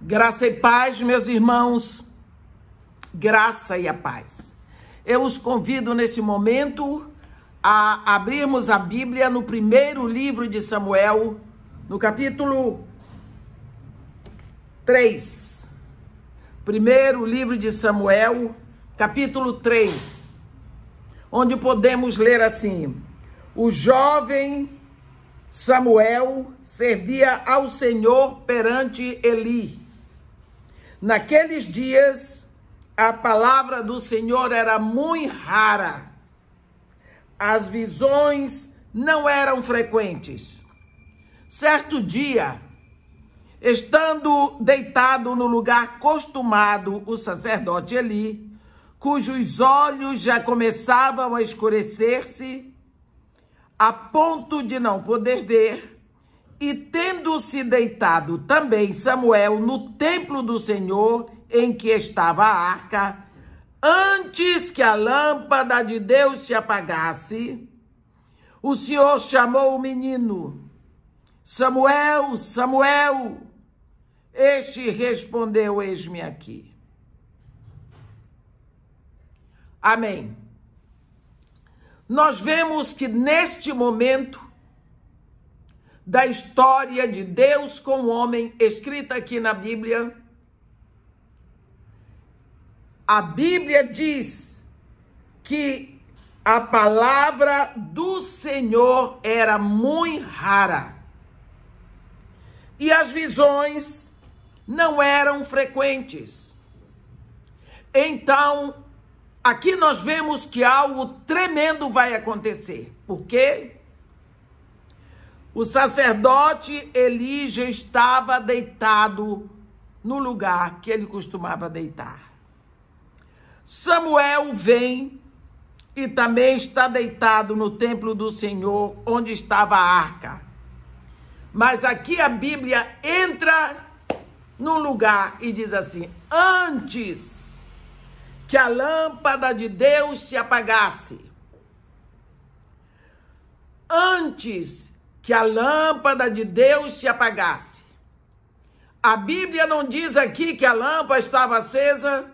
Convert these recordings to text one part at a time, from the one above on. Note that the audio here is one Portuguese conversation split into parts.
Graça e paz, meus irmãos, graça e a paz. Eu os convido nesse momento a abrirmos a Bíblia no primeiro livro de Samuel, no capítulo 3. Primeiro livro de Samuel, capítulo 3, onde podemos ler assim: o jovem Samuel servia ao Senhor perante Eli. Naqueles dias, a palavra do Senhor era muito rara. As visões não eram frequentes. Certo dia, estando deitado no lugar acostumado, o sacerdote Eli, cujos olhos já começavam a escurecer-se, a ponto de não poder ver, e tendo-se deitado também Samuel no templo do Senhor, em que estava a arca, antes que a lâmpada de Deus se apagasse, o Senhor chamou o menino: Samuel, Samuel. Este respondeu: eis-me aqui. Amém. Nós vemos que neste momento da história de Deus com o homem, escrita aqui na Bíblia, a Bíblia diz que a palavra do Senhor era muito rara e as visões não eram frequentes. Então, aqui nós vemos que algo tremendo vai acontecer. Por quê? O sacerdote Eli já estava deitado no lugar que ele costumava deitar. Samuel vem e também está deitado no templo do Senhor, onde estava a arca. Mas aqui a Bíblia entra no lugar e diz assim: antes que a lâmpada de Deus se apagasse. Antes que a lâmpada de Deus se apagasse. A Bíblia não diz aqui que a lâmpada estava acesa.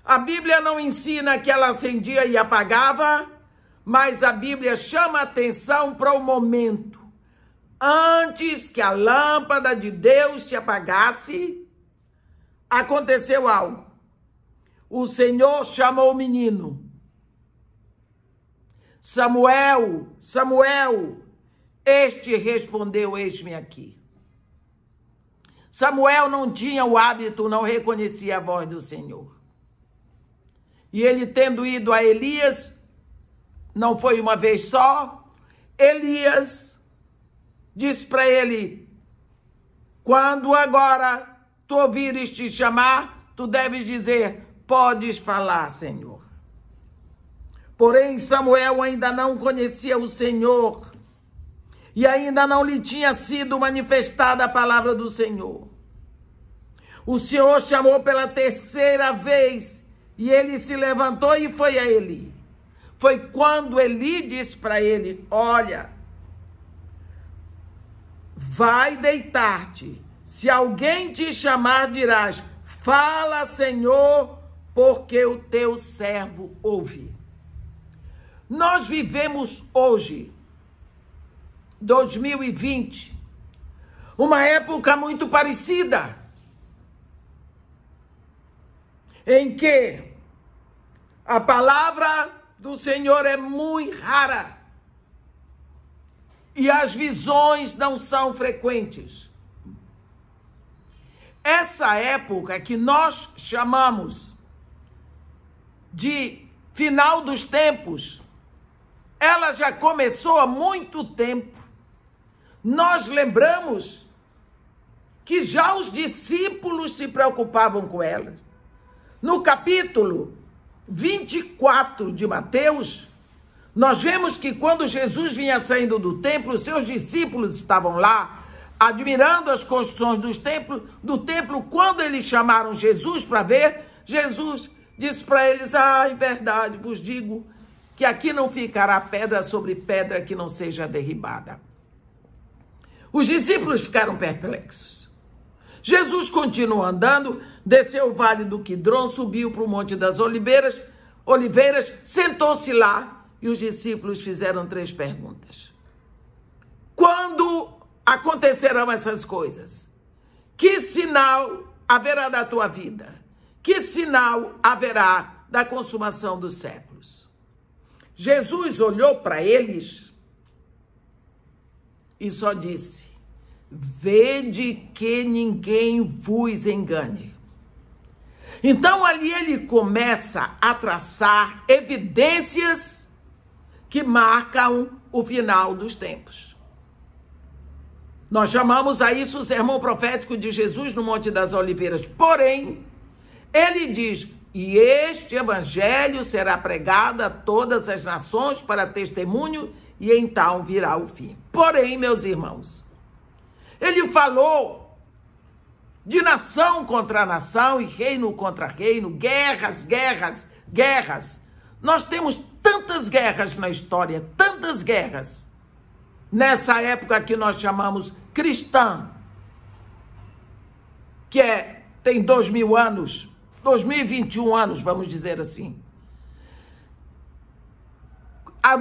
A Bíblia não ensina que ela acendia e apagava. Mas a Bíblia chama atenção para o momento. Antes que a lâmpada de Deus se apagasse, aconteceu algo. O Senhor chamou o menino: Samuel, Samuel. Este respondeu: eis-me aqui. Samuel não tinha o hábito, não reconhecia a voz do Senhor. E ele, tendo ido a Elias, não foi uma vez só, Elias disse para ele: quando agora tu ouvires te chamar, tu deves dizer: podes falar, Senhor. Porém, Samuel ainda não conhecia o Senhor e ainda não lhe tinha sido manifestada a palavra do Senhor. O Senhor chamou pela terceira vez e ele se levantou e foi a Eli. Foi quando Eli disse para ele: olha, vai deitar-te. Se alguém te chamar, dirás: fala, Senhor, porque o teu servo ouve. Nós vivemos hoje, 2020, uma época muito parecida, em que a palavra do Senhor é muito rara e as visões não são frequentes. Essa época que nós chamamos de final dos tempos, ela já começou há muito tempo. Nós lembramos que já os discípulos se preocupavam com elas. No capítulo 24 de Mateus, nós vemos que quando Jesus vinha saindo do templo, seus discípulos estavam lá, admirando as construções do templo. Quando eles chamaram Jesus para ver, Jesus disse para eles: em verdade vos digo que aqui não ficará pedra sobre pedra que não seja derribada. Os discípulos ficaram perplexos. Jesus continuou andando, desceu o vale do Quidron, subiu para o Monte das Oliveiras, sentou-se lá e os discípulos fizeram 3 perguntas. Quando acontecerão essas coisas? Que sinal haverá da tua vida? Que sinal haverá da consumação dos séculos? Jesus olhou para eles e só disse: vede que ninguém vos engane. Então ali ele começa a traçar evidências que marcam o final dos tempos. Nós chamamos a isso o sermão profético de Jesus no Monte das Oliveiras. Porém, ele diz: e este evangelho será pregado a todas as nações para testemunho, e então virá o fim. Porém, meus irmãos, ele falou de nação contra nação e reino contra reino, guerras, guerras, guerras. Nós temos tantas guerras na história, tantas guerras, nessa época que nós chamamos cristã, que tem 2000 anos, 2021 anos, vamos dizer assim.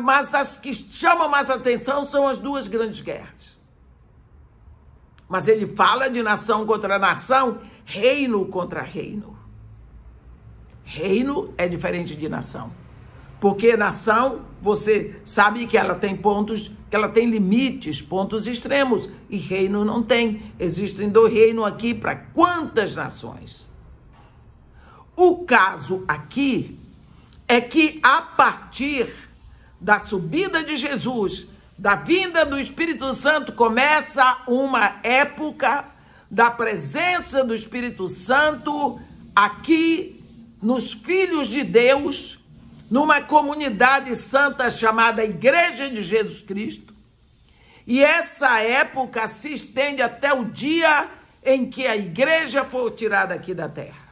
Mas as que chamam mais atenção são as 2 grandes guerras. Mas ele fala de nação contra nação, reino contra reino. Reino é diferente de nação. Porque nação, você sabe que ela tem pontos, que ela tem limites, pontos extremos. E reino não tem. Existem 2 reinos aqui para quantas nações? O caso aqui é que a partir da subida de Jesus, da vinda do Espírito Santo, começa uma época da presença do Espírito Santo aqui nos filhos de Deus, numa comunidade santa chamada Igreja de Jesus Cristo. E essa época se estende até o dia em que a igreja for tirada aqui da terra.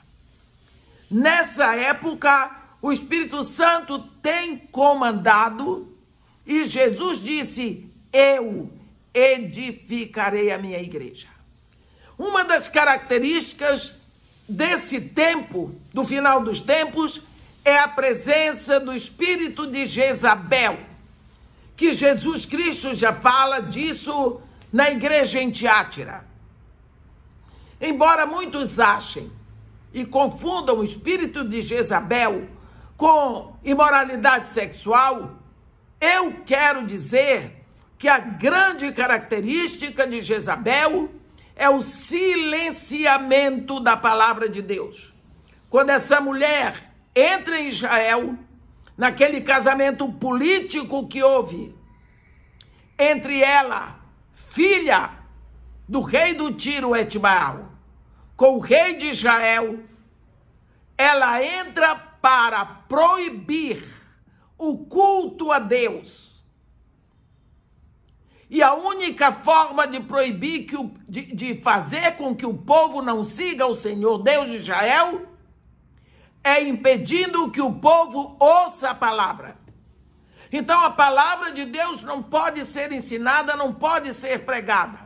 Nessa época, o Espírito Santo tem comandado e Jesus disse: eu edificarei a minha igreja. Uma das características desse tempo, do final dos tempos, é a presença do espírito de Jezabel, que Jesus Cristo já fala disso na igreja em Tiátira. Embora muitos achem e confundam o espírito de Jezabel com imoralidade sexual, eu quero dizer que a grande característica de Jezabel é o silenciamento da palavra de Deus. Quando essa mulher entra em Israel, naquele casamento político que houve entre ela, filha do rei do Tiro Etbaal, com o rei de Israel, ela entra para proibir o culto a Deus. E a única forma de proibir, de fazer com que o povo não siga o Senhor Deus de Israel, é impedindo que o povo ouça a palavra. Então a palavra de Deus não pode ser ensinada, não pode ser pregada.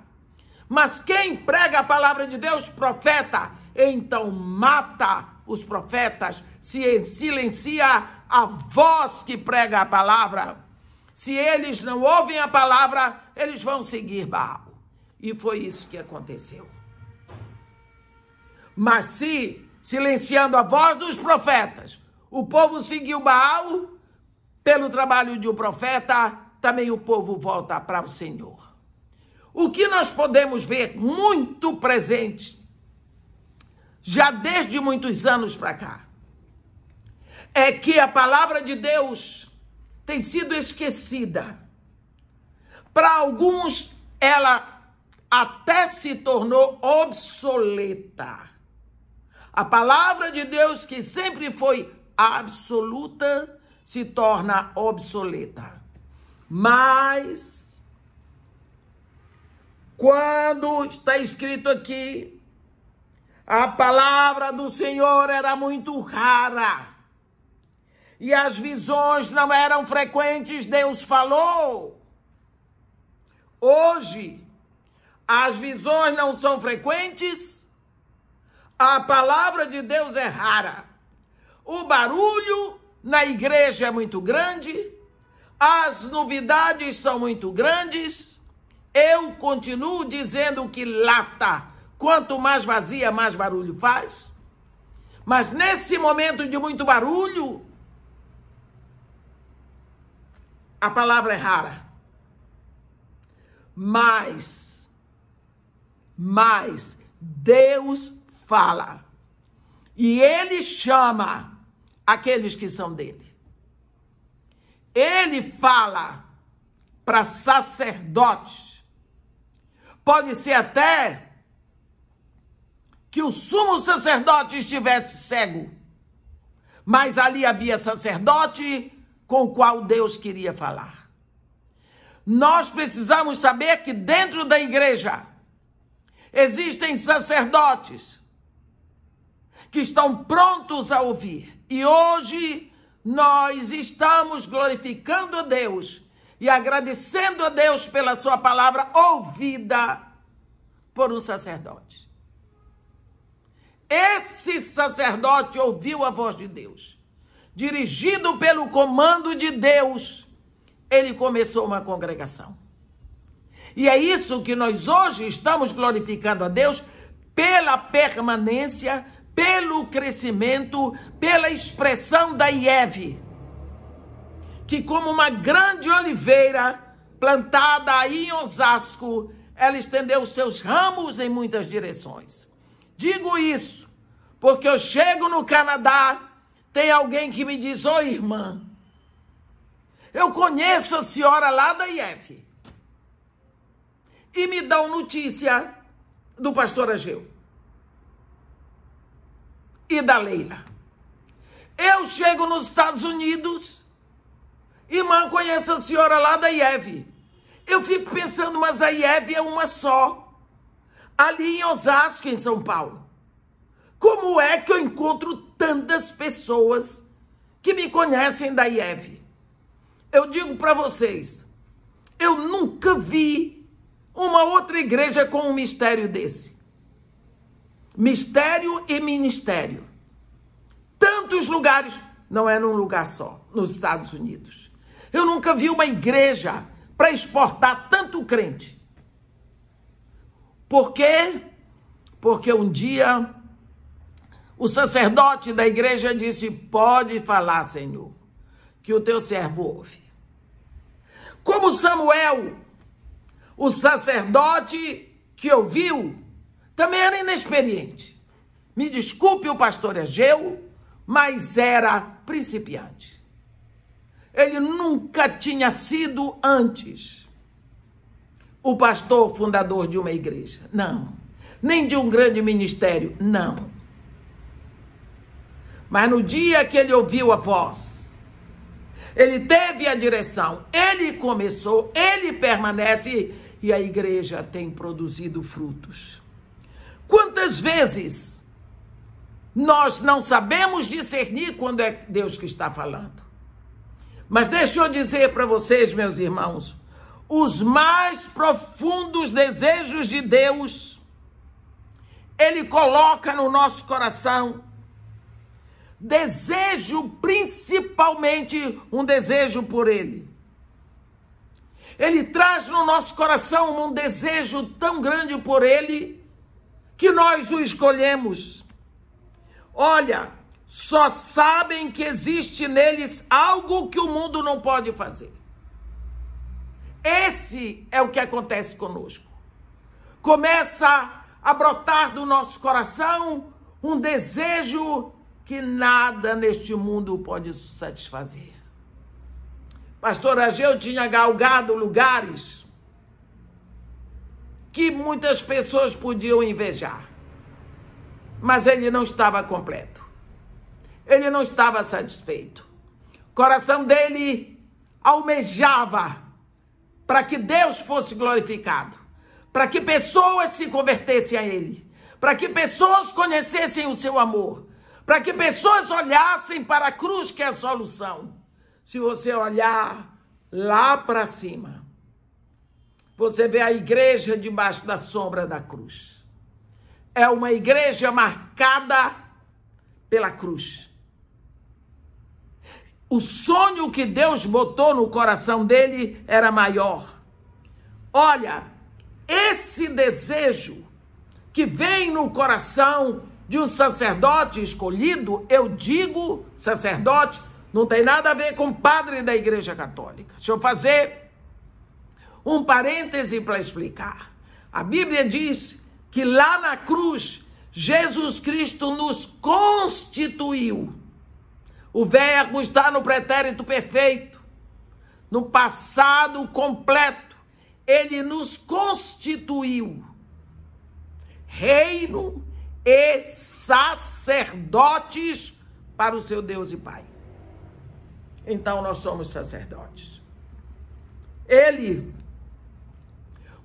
Mas quem prega a palavra de Deus, profeta, então mata os profetas, se silencia a voz que prega a palavra. Se eles não ouvem a palavra, eles vão seguir Baal. E foi isso que aconteceu. Mas se, silenciando a voz dos profetas, o povo seguiu Baal, pelo trabalho de um profeta, também o povo volta para o Senhor. O que nós podemos ver muito presente, já desde muitos anos para cá, é que a palavra de Deus tem sido esquecida. Para alguns, ela até se tornou obsoleta. A palavra de Deus, que sempre foi absoluta, se torna obsoleta. Mas, quando está escrito aqui, a palavra do Senhor era muito rara e as visões não eram frequentes, Deus falou. Hoje, as visões não são frequentes, A palavra de Deus é rara. O barulho na igreja é muito grande. As novidades são muito grandes. Eu continuo dizendo que lata, quanto mais vazia, mais barulho faz. Mas nesse momento de muito barulho, a palavra é rara. Mas Deus fala. E Ele chama aqueles que são dele. Ele fala para sacerdotes. Pode ser até que o sumo sacerdote estivesse cego, mas ali havia sacerdote com o qual Deus queria falar. Nós precisamos saber que dentro da igreja existem sacerdotes que estão prontos a ouvir. E hoje nós estamos glorificando a Deus e agradecendo a Deus pela sua palavra ouvida por um sacerdote. Esse sacerdote ouviu a voz de Deus. Dirigido pelo comando de Deus, ele começou uma congregação. E é isso que nós hoje estamos glorificando a Deus pela permanência, pelo crescimento, pela expressão da IEV, que como uma grande oliveira plantada aí em Osasco, ela estendeu seus ramos em muitas direções. Digo isso porque eu chego no Canadá, tem alguém que me diz: ô irmã, eu conheço a senhora lá da IEV. E me dão notícia do pastor Ageu e da Leila. Eu chego nos Estados Unidos, irmã, conheço a senhora lá da IEV. Eu fico pensando, mas a IEV é uma só, ali em Osasco, em São Paulo. Como é que eu encontro tantas pessoas que me conhecem da IEV? Eu digo para vocês, eu nunca vi uma outra igreja com um mistério desse. Mistério e ministério. Tantos lugares, não é num lugar só, nos Estados Unidos. Eu nunca vi uma igreja para exportar tanto crente. Por quê? Porque um dia o sacerdote da igreja disse: pode falar, Senhor, que o teu servo ouve. Como Samuel, o sacerdote que ouviu, também era inexperiente. Me desculpe o pastor Ageu, mas era principiante. Ele nunca tinha sido antes o pastor fundador de uma igreja, não. Nem de um grande ministério, não. Mas no dia que ele ouviu a voz, ele teve a direção, ele começou, ele permanece e a igreja tem produzido frutos. Quantas vezes nós não sabemos discernir quando é Deus que está falando? Mas deixa eu dizer para vocês, meus irmãos, os mais profundos desejos de Deus, Ele coloca no nosso coração desejo, principalmente um desejo por Ele. Ele traz no nosso coração um desejo tão grande por Ele, que nós o escolhemos. Olha, só sabem que existe neles algo que o mundo não pode fazer. Esse é o que acontece conosco. Começa a brotar do nosso coração um desejo que nada neste mundo pode satisfazer. Pastor Ageu tinha galgado lugares que muitas pessoas podiam invejar, mas ele não estava completo. Ele não estava satisfeito. O coração dele almejava para que Deus fosse glorificado, para que pessoas se convertessem a Ele, para que pessoas conhecessem o seu amor, para que pessoas olhassem para a cruz, que é a solução. Se você olhar lá para cima, você vê a igreja debaixo da sombra da cruz. é uma igreja marcada pela cruz. O sonho que Deus botou no coração dele era maior. Olha, esse desejo que vem no coração de um sacerdote escolhido, eu digo sacerdote, não tem nada a ver com padre da Igreja Católica. Deixa eu fazer um parêntese para explicar. A Bíblia diz que lá na cruz, Jesus Cristo nos constituiu. O verbo está no pretérito perfeito, no passado completo. Ele nos constituiu reino e sacerdotes para o seu Deus e Pai. Então nós somos sacerdotes. Ele,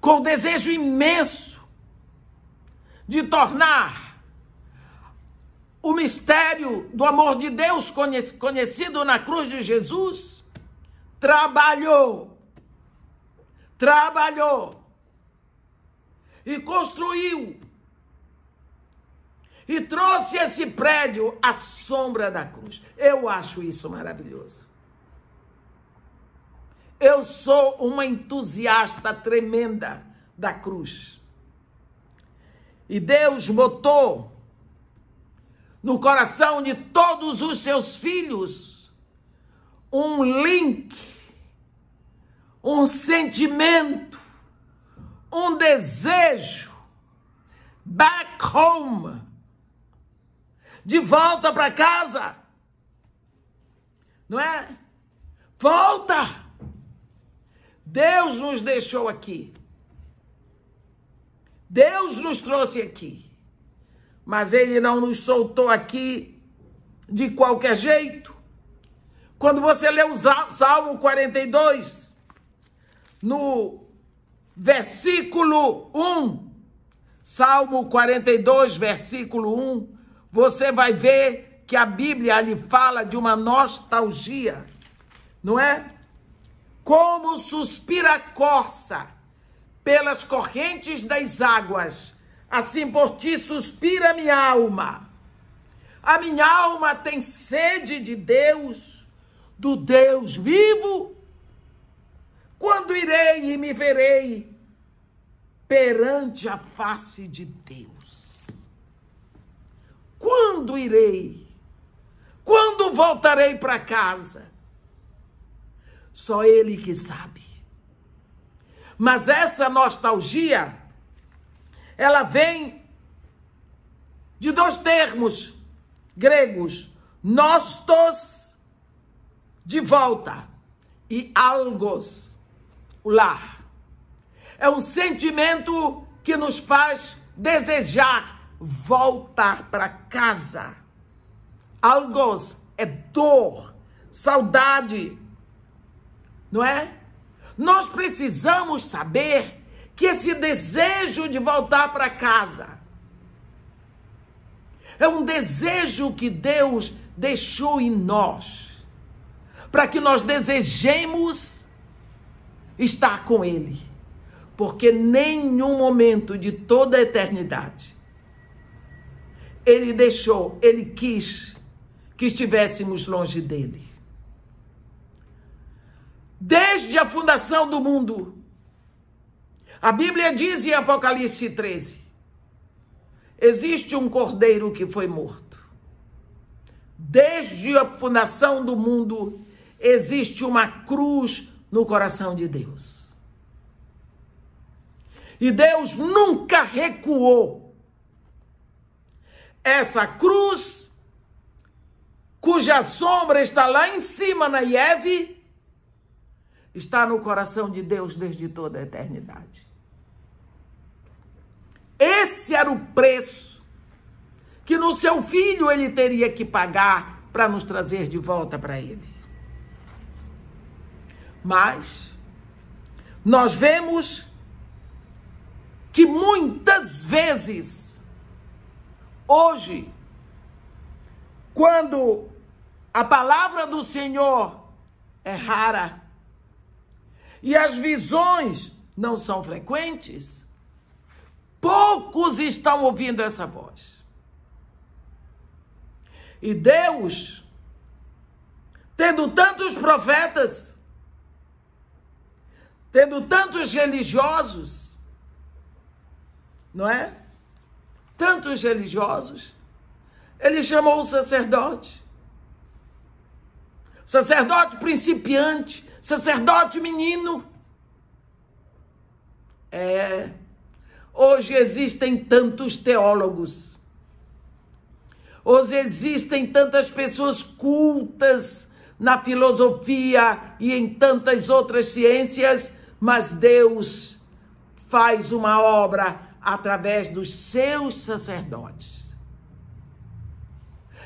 com desejo imenso de tornar o mistério do amor de Deus conhecido na cruz de Jesus, trabalhou e construiu e trouxe esse prédio à sombra da cruz. Eu acho isso maravilhoso. Eu sou uma entusiasta tremenda da cruz. E Deus botou no coração de todos os seus filhos um link, um sentimento, um desejo, back home, de volta para casa, não é? Volta! Deus nos deixou aqui. Deus nos trouxe aqui. Mas Ele não nos soltou aqui de qualquer jeito. Quando você lê o Salmo 42, no versículo 1, Salmo 42, versículo 1, você vai ver que a Bíblia lhe fala de uma nostalgia, não é? Como suspira a corça pelas correntes das águas, assim por ti suspira a minha alma. A minha alma tem sede de Deus, do Deus vivo. Quando irei e me verei perante a face de Deus? Quando irei? Quando voltarei para casa? Só Ele que sabe. Mas essa nostalgia, ela vem de dois termos gregos: nostos, de volta, e algos, o lar. É um sentimento que nos faz desejar voltar para casa. Algos é dor, saudade, não é? Nós precisamos saber que esse desejo de voltar para casa é um desejo que Deus deixou em nós, para que nós desejemos estar com Ele, porque nenhum momento de toda a eternidade Ele deixou, Ele quis que estivéssemos longe dEle. Desde a fundação do mundo, a Bíblia diz em Apocalipse 13, existe um cordeiro que foi morto. Desde a fundação do mundo, existe uma cruz no coração de Deus. E Deus nunca recuou. Essa cruz, cuja sombra está lá em cima na Ieve, está no coração de Deus desde toda a eternidade. Esse era o preço que no seu Filho Ele teria que pagar para nos trazer de volta para Ele. Mas nós vemos que muitas vezes, hoje, quando a palavra do Senhor é rara e as visões não são frequentes, poucos estão ouvindo essa voz. E Deus, tendo tantos profetas, tendo tantos religiosos, não é? Tantos religiosos, ele chamou o sacerdote principiante, sacerdote menino. Hoje existem tantos teólogos, hoje existem tantas pessoas cultas na filosofia e em tantas outras ciências, mas Deus faz uma obra através dos seus sacerdotes.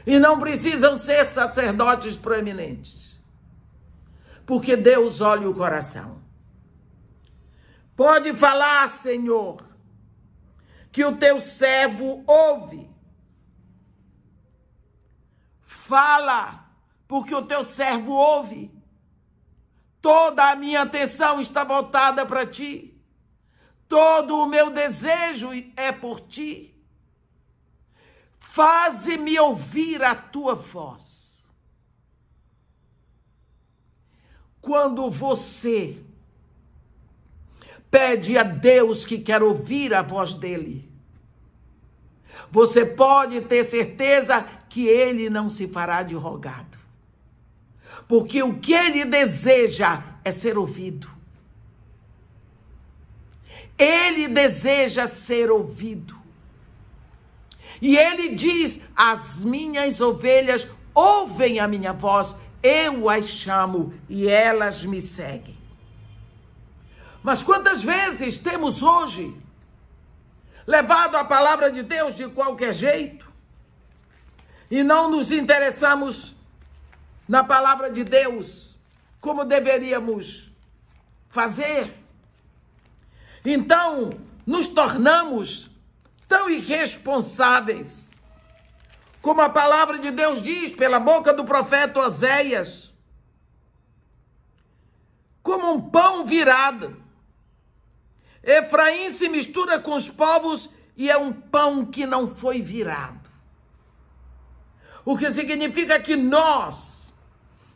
E não precisam ser sacerdotes proeminentes, porque Deus olha o coração. Pode falar, Senhor, que o teu servo ouve. Fala, porque o teu servo ouve. Toda a minha atenção está voltada para ti. Todo o meu desejo é por ti. Faze-me ouvir a tua voz. Quando você pede a Deus que quer ouvir a voz dele, você pode ter certeza que ele não se fará de rogado. Porque o que ele deseja é ser ouvido. Ele deseja ser ouvido. E ele diz: as minhas ovelhas ouvem a minha voz, eu as chamo e elas me seguem. Mas quantas vezes temos hoje levado a palavra de Deus de qualquer jeito e não nos interessamos na palavra de Deus como deveríamos fazer? Então, nos tornamos tão irresponsáveis, como a palavra de Deus diz pela boca do profeta Oséias, como um pão virado. Efraim se mistura com os povos e é um pão que não foi virado. O que significa que nós,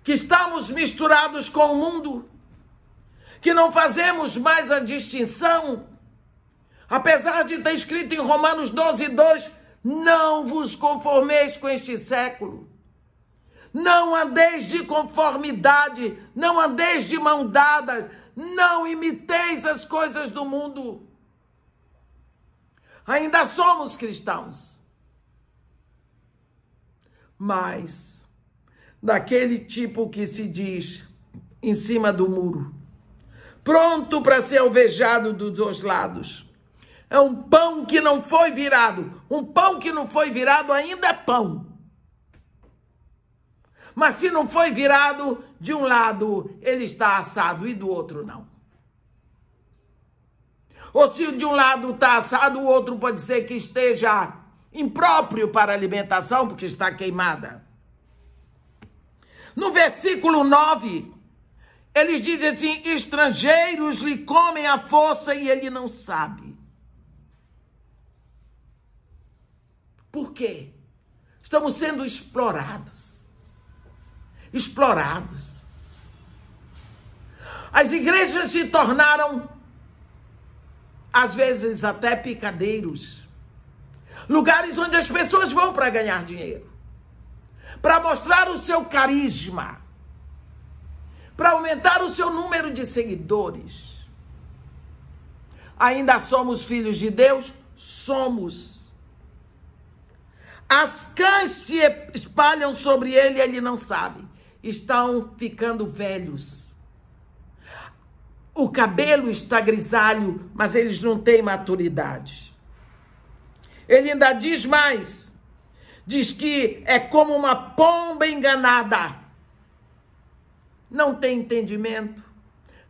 que estamos misturados com o mundo, que não fazemos mais a distinção, apesar de estar escrito em Romanos 12:2, não vos conformeis com este século. Não andeis de conformidade, não andeis de mão dadas, não imiteis as coisas do mundo. Ainda somos cristãos, mas daquele tipo que se diz em cima do muro, pronto para ser alvejado dos dois lados. É um pão que não foi virado. Um pão que não foi virado ainda é pão. Mas se não foi virado, de um lado ele está assado e do outro não. Ou se de um lado está assado, o outro pode ser que esteja impróprio para alimentação, porque está queimada. No versículo 9, eles dizem assim: estrangeiros lhe comem a força e ele não sabe. Por quê? Estamos sendo explorados. Explorados. As igrejas se tornaram, às vezes, até picadeiros. Lugares onde as pessoas vão para ganhar dinheiro. Para mostrar o seu carisma. Para aumentar o seu número de seguidores. Ainda somos filhos de Deus? Somos. As cães se espalham sobre ele e ele não sabe. Estão ficando velhos. O cabelo está grisalho, mas eles não têm maturidade. Ele ainda diz mais. Diz que é como uma pomba enganada. Não tem entendimento.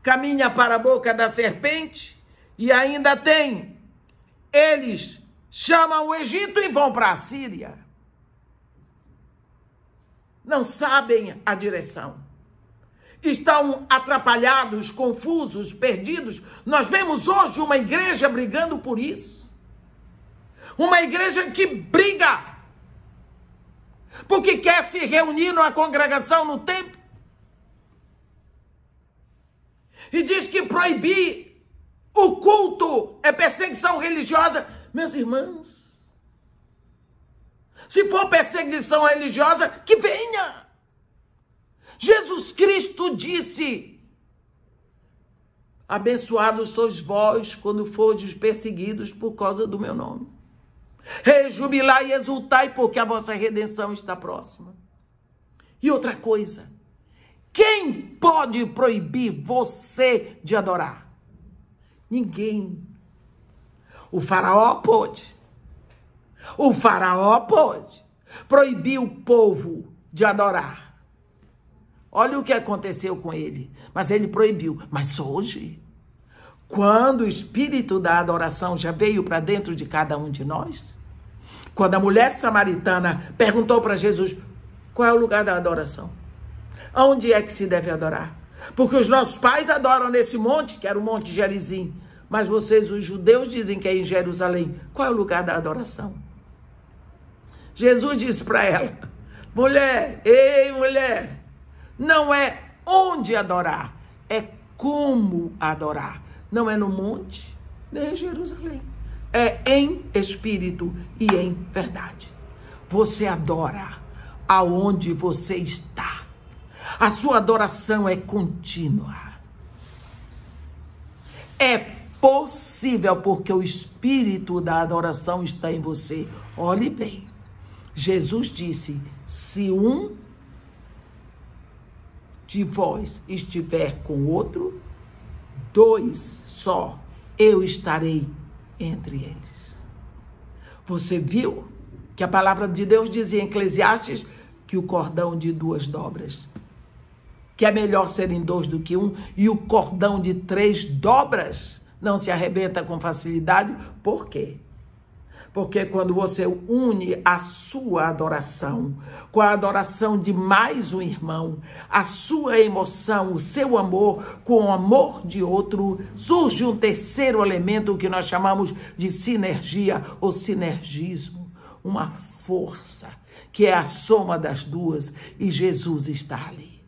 Caminha para a boca da serpente e ainda tem. Eles chamam o Egito e vão para a Síria. Não sabem a direção. Estão atrapalhados, confusos, perdidos. Nós vemos hoje uma igreja brigando por isso. Uma igreja que briga porque quer se reunir numa congregação no templo. E diz que proibir o culto é perseguição religiosa. Meus irmãos, se for perseguição religiosa, que venha. Jesus Cristo disse: abençoados sois vós quando fordes perseguidos por causa do meu nome. Rejubilai e exultai, porque a vossa redenção está próxima. E outra coisa, quem pode proibir você de adorar? Ninguém. O faraó pôde. O faraó pôde proibir o povo de adorar. Olha o que aconteceu com ele. Mas ele proibiu. Mas hoje, quando o espírito da adoração já veio para dentro de cada um de nós, quando a mulher samaritana perguntou para Jesus, qual é o lugar da adoração? Onde é que se deve adorar? Porque os nossos pais adoram nesse monte, que era o Monte Gerizim. Mas vocês, os judeus, dizem que é em Jerusalém. Qual é o lugar da adoração? Jesus disse para ela, mulher, ei mulher, não é onde adorar, é como adorar. Não é no monte, nem em Jerusalém. É em espírito e em verdade. Você adora aonde você está. A sua adoração é contínua. É possível porque o espírito da adoração está em você. Olhe bem. Jesus disse, se um de vós estiver com outro, dois só, eu estarei entre eles. Você viu que a palavra de Deus dizia em Eclesiastes que o cordão de 2 dobras, que é melhor serem 2 do que 1, e o cordão de 3 dobras não se arrebenta com facilidade. Por quê? Porque quando você une a sua adoração com a adoração de mais um irmão, a sua emoção, o seu amor com o amor de outro, surge um terceiro elemento que nós chamamos de sinergia ou sinergismo, uma força que é a soma das duas, e Jesus está ali.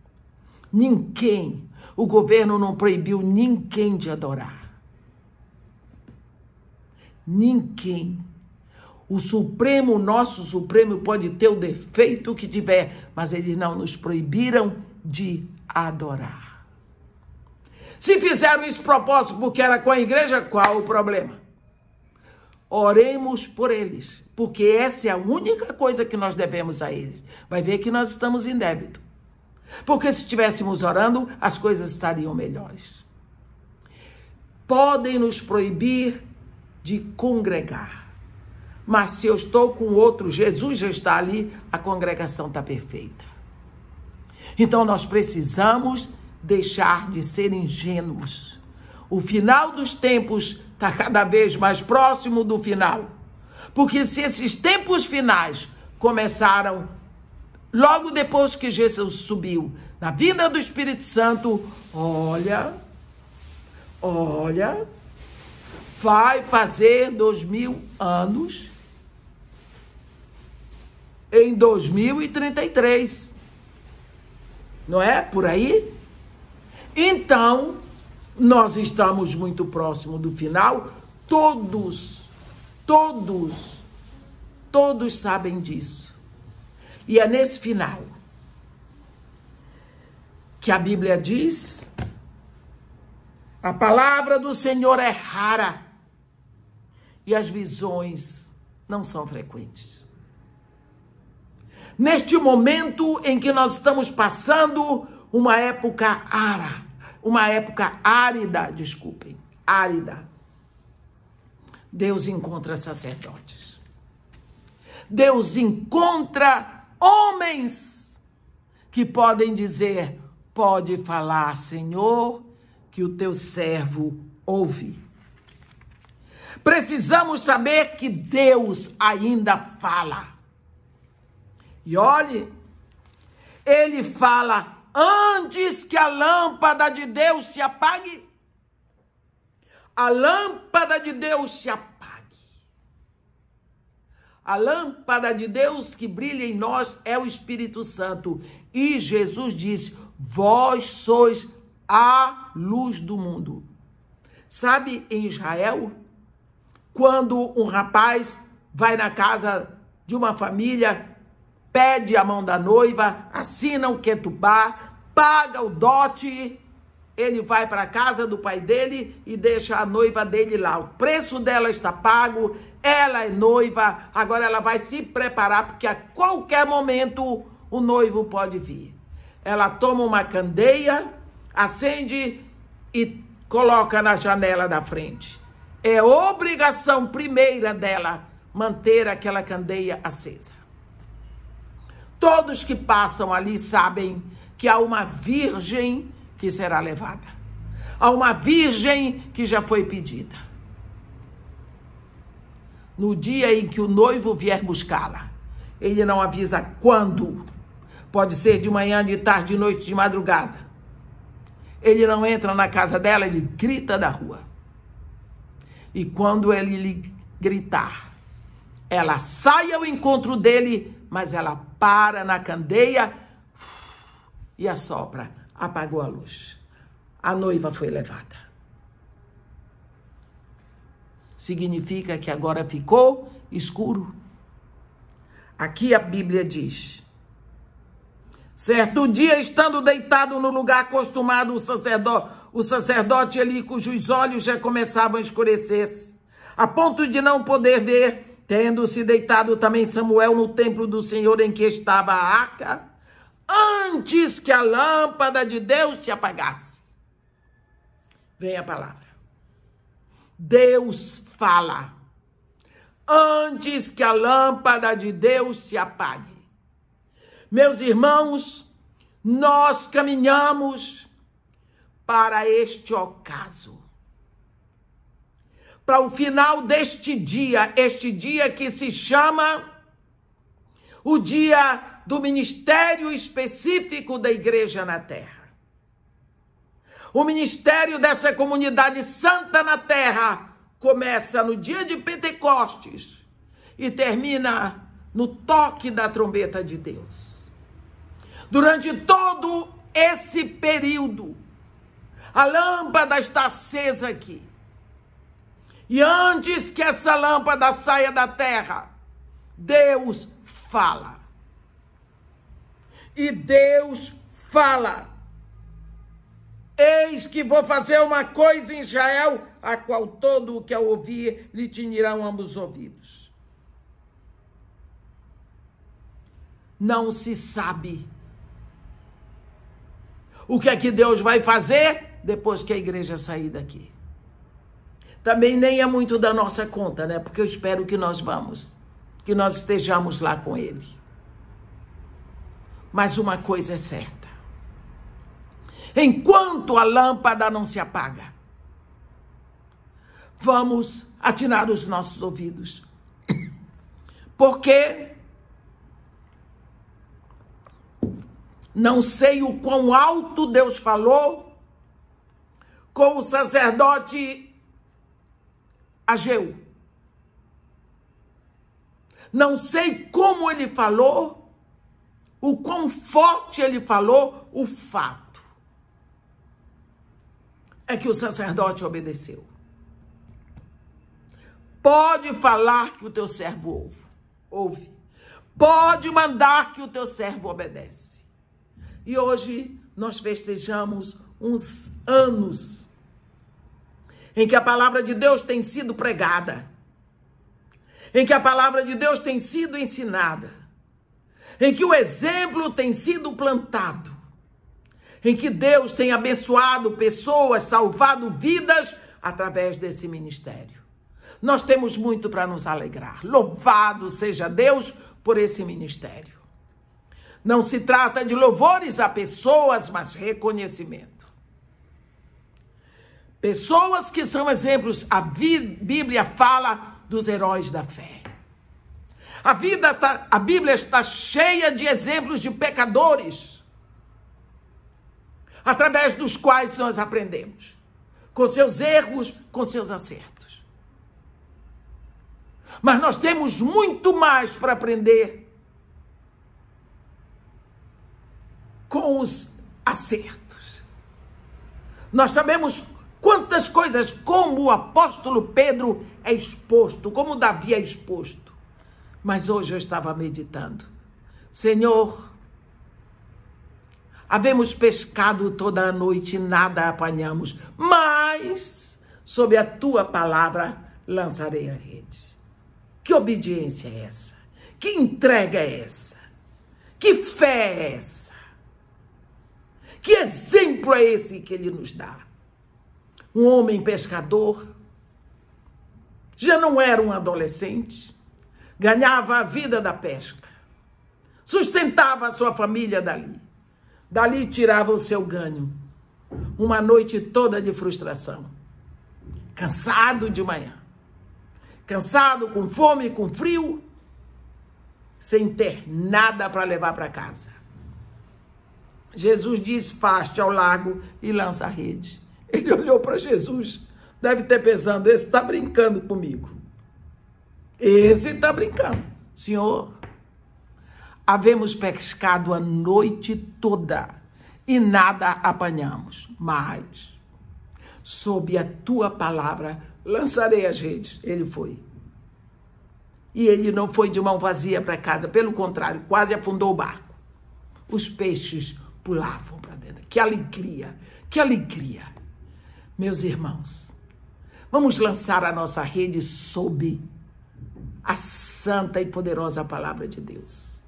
Ninguém, o governo não proibiu ninguém de adorar. Ninguém. O Supremo, nosso Supremo, pode ter o defeito que tiver, mas eles não nos proibiram de adorar. Se fizeram isso propósito porque era com a igreja, qual o problema? Oremos por eles, porque essa é a única coisa que nós devemos a eles. Vai ver que nós estamos em débito. Porque se estivéssemos orando, as coisas estariam melhores. Podem nos proibir de congregar. Mas se eu estou com outro, Jesus já está ali, a congregação está perfeita. Então nós precisamos deixar de ser ingênuos. O final dos tempos está cada vez mais próximo do final. Porque se esses tempos finais começaram logo depois que Jesus subiu, na vinda do Espírito Santo, olha, vai fazer 2000 anos em 2033. Não é? Por aí? Então, nós estamos muito próximo do final. Todos sabem disso. E é nesse final que a Bíblia diz, a palavra do Senhor é rara e as visões não são frequentes. Neste momento em que nós estamos passando uma época árida, Deus encontra sacerdotes. Deus encontra homens que podem dizer, pode falar, Senhor, que o teu servo ouve. Precisamos saber que Deus ainda fala. E olhe, ele fala antes que a lâmpada de Deus se apague. A lâmpada de Deus se apague. A lâmpada de Deus que brilha em nós é o Espírito Santo. E Jesus disse: vós sois a luz do mundo. Sabe, em Israel, quando um rapaz vai na casa de uma família, pede a mão da noiva, assina o ketubá, paga o dote, ele vai para a casa do pai dele e deixa a noiva dele lá. O preço dela está pago, ela é noiva, agora ela vai se preparar, porque a qualquer momento o noivo pode vir. Ela toma uma candeia, acende e coloca na janela da frente. É obrigação primeira dela manter aquela candeia acesa. Todos que passam ali sabem que há uma virgem que será levada. Há uma virgem que já foi pedida. No dia em que o noivo vier buscá-la, ele não avisa quando. Pode ser de manhã, de tarde, de noite, de madrugada. Ele não entra na casa dela, ele grita da rua. E quando ele lhe gritar, ela sai ao encontro dele, mas ela para na candeia e assopra. Apagou a luz. A noiva foi levada. Significa que agora ficou escuro. Aqui a Bíblia diz: certo dia, estando deitado no lugar acostumado, o sacerdote ali, cujos olhos já começavam a escurecer-se, a ponto de não poder ver, tendo-se deitado também Samuel no templo do Senhor em que estava a arca, antes que a lâmpada de Deus se apagasse. Vem a palavra. Deus fala antes que a lâmpada de Deus se apague. Meus irmãos, nós caminhamos para este ocaso, para o final deste dia, este dia que se chama o dia do ministério específico da igreja na terra. O ministério dessa comunidade santa na terra começa no dia de Pentecostes e termina no toque da trombeta de Deus. Durante todo esse período, a lâmpada está acesa aqui. E antes que essa lâmpada saia da terra, Deus fala. E Deus fala: eis que vou fazer uma coisa em Israel, a qual todo o que a ouvir lhe tinirão ambos os ouvidos. Não se sabe o que é que Deus vai fazer depois que a igreja sair daqui. Também nem é muito da nossa conta, né? Porque eu espero que nós vamos, que nós estejamos lá com Ele. Mas uma coisa é certa: enquanto a lâmpada não se apaga, vamos atinar os nossos ouvidos. Porque não sei o quão alto Deus falou com o sacerdote Ageu. Não sei como ele falou, o quão forte ele falou. O fato é que o sacerdote obedeceu. Pode falar que o teu servo ouve. Pode mandar que o teu servo obedece. E hoje nós festejamos uns anos em que a palavra de Deus tem sido pregada, em que a palavra de Deus tem sido ensinada, em que o exemplo tem sido plantado, em que Deus tem abençoado pessoas, salvado vidas através desse ministério. Nós temos muito para nos alegrar. Louvado seja Deus por esse ministério. Não se trata de louvores a pessoas, mas reconhecimento. Pessoas que são exemplos. A Bíblia fala dos heróis da fé. A Bíblia está cheia de exemplos de pecadores, através dos quais nós aprendemos, com seus erros, com seus acertos. Mas nós temos muito mais para aprender com os acertos. Nós sabemos quantas coisas, como o apóstolo Pedro é exposto, como Davi é exposto. Mas hoje eu estava meditando. Senhor, havemos pescado toda a noite e nada apanhamos, mas sob a tua palavra lançarei a rede. Que obediência é essa? Que entrega é essa? Que fé é essa? Que exemplo é esse que ele nos dá? Um homem pescador, já não era um adolescente, ganhava a vida da pesca, sustentava a sua família dali. Dali tirava o seu ganho. Uma noite toda de frustração. Cansado de manhã. Cansado, com fome, com frio, sem ter nada para levar para casa. Jesus diz, faste ao lago e lança a rede. Ele olhou para Jesus, deve ter pensando, esse está brincando comigo. Esse está brincando. Senhor, havemos pescado a noite toda e nada apanhamos, mas sob a tua palavra lançarei as redes. Ele foi. E ele não foi de mão vazia para casa, pelo contrário, quase afundou o barco. Os peixes pulavam para dentro. Que alegria, que alegria. Meus irmãos, vamos lançar a nossa rede sob a santa e poderosa palavra de Deus.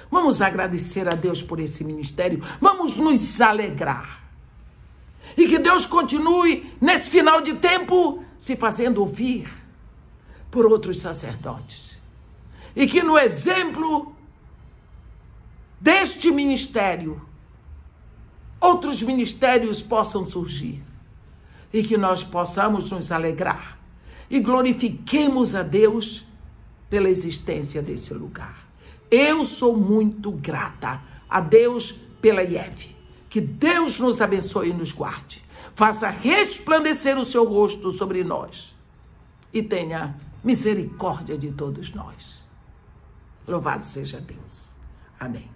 Vamos agradecer a Deus por esse ministério. Vamos nos alegrar. E que Deus continue, nesse final de tempo, se fazendo ouvir por outros sacerdotes. E que no exemplo deste ministério, outros ministérios possam surgir. E que nós possamos nos alegrar. E glorifiquemos a Deus pela existência desse lugar. Eu sou muito grata a Deus pela IEV. Que Deus nos abençoe e nos guarde. Faça resplandecer o seu rosto sobre nós. E tenha misericórdia de todos nós. Louvado seja Deus. Amém.